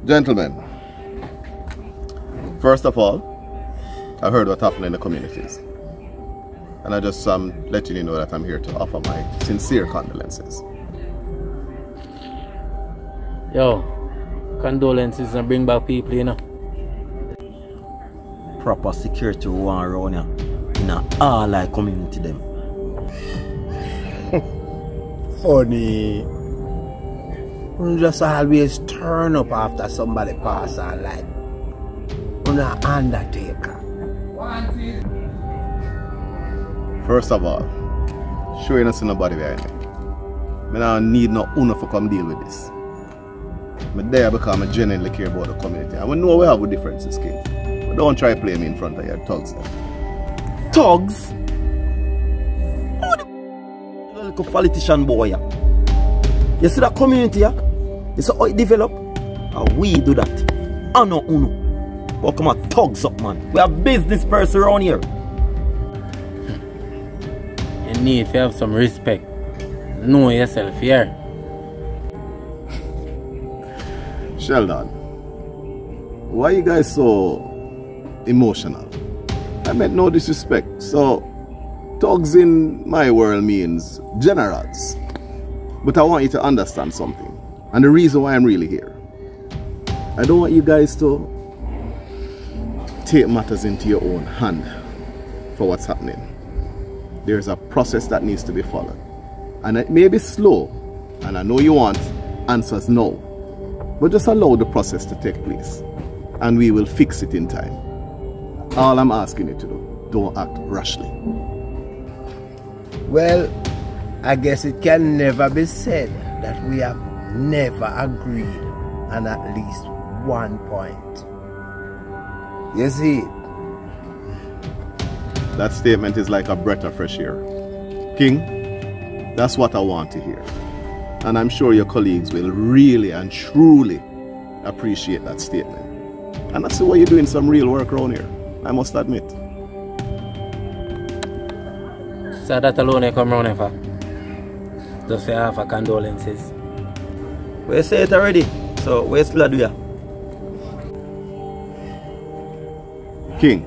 Gentlemen, first of all, I heard what happened in the communities. And I just letting you know that I'm here to offer my sincere condolences. Yo, condolences and bring back people, you know. Proper security we want around here in all our community them. Funny. You just always turn up after somebody pass and like on an undertaker. First of all, sure you don't see nobody behind me. I don't need no owner to come deal with this. I'm there because I genuinely care about the community. I know we have a differences, kid. But don't try to play me in front of your thugs. Thugs? Oh, the little politician boy. You see that community? You see how it develop? And we do that. I know uno. But come on, thugs up, man. We have business person around here. You need to have some respect. Know yourself here. Sheldon, why you guys so emotional? I meant no disrespect. So, thugs in my world means generals. But I want you to understand something. And the reason why I'm really here. I don't want you guys to take matters into your own hand for what's happening. There's a process that needs to be followed. And it may be slow, and I know you want answers now, but just allow the process to take place, and we will fix it in time. All I'm asking you to do, don't act rashly. Well, I guess it can never be said that we have never agreed on at least one point. You see? That statement is like a breath of fresh air. King, that's what I want to hear. And I'm sure your colleagues will really and truly appreciate that statement. And I see why you're doing some real work around here, I must admit. So that alone I come round here for? Just for half a condolences. We say it already, so where's Laduya? King,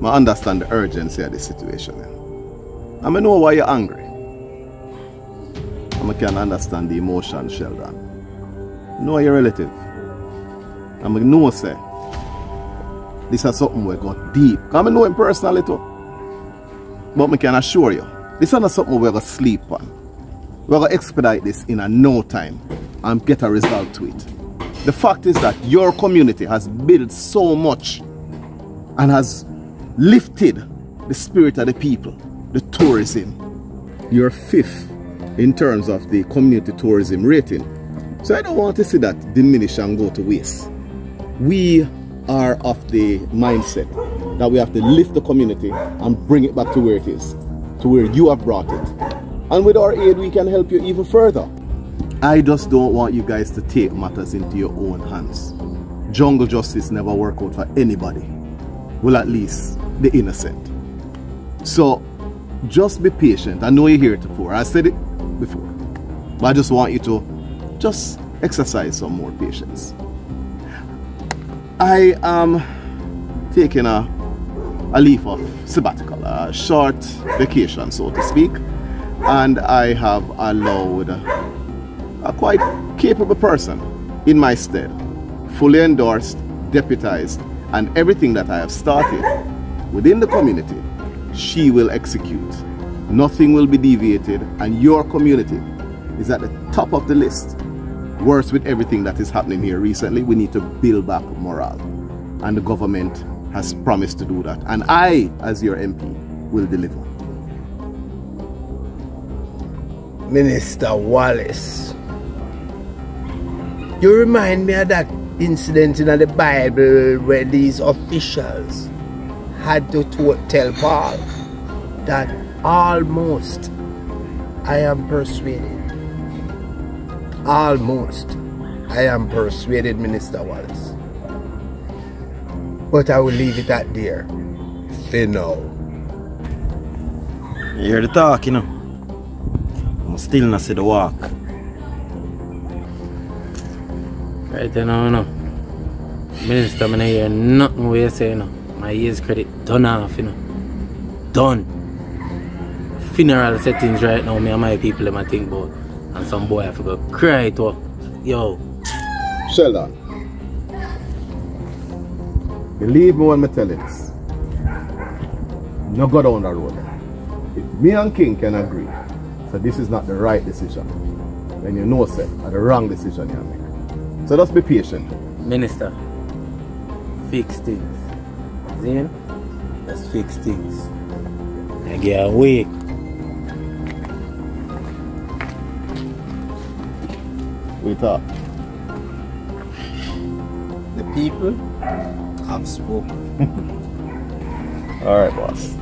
I understand the urgency of this situation. I know why you're angry. I can understand the emotion, Sheldon. Know your relative. I know say this is something we got deep. I know him personally too. But I can assure you, this is not something we're going to sleep on. We're going to expedite this in no time and get a result to it. The fact is that your community has built so much and has lifted the spirit of the people, the tourism. You're fifth in terms of the community tourism rating. So I don't want to see that diminish and go to waste. We are of the mindset that we have to lift the community and bring it back to where it is, to where you have brought it. And with our aid, we can help you even further. I just don't want you guys to take matters into your own hands. Jungle justice never work out for anybody. Well, at least the innocent. So, just be patient. I know you're here before. I said it before. But I just want you to just exercise some more patience. I am taking a leave of sabbatical, a short vacation, so to speak. And I have allowed a quite capable person in my stead, fully endorsed, deputized, and everything that I have started within the community, she will execute. Nothing will be deviated, and your community is at the top of the list. Worse with everything that is happening here recently, we need to build back morale. And the government has promised to do that. And I, as your MP, will deliver. Minister Wallace, you remind me of that incident in the Bible where these officials had to tell Paul that almost I am persuaded. Almost I am persuaded, Minister Wallace. But I will leave it at there for now. You hear the talk, you know. I'm still not see the walk. Right now, no. Minister, I don't hear nothing what you say, you know. My year's credit done off, you know. Done. Funeral settings right now, me and my people them I think about. And some boy I forgot cry to her. Yo. Sheldon. Believe me when I tell you this. No go down the road. If me and King can agree, so this is not the right decision, then you know, sir, the wrong decision you make. So just be patient. Minister, fix things. Zane, let's fix things. I get away. We talk. The people have spoken. Alright, boss.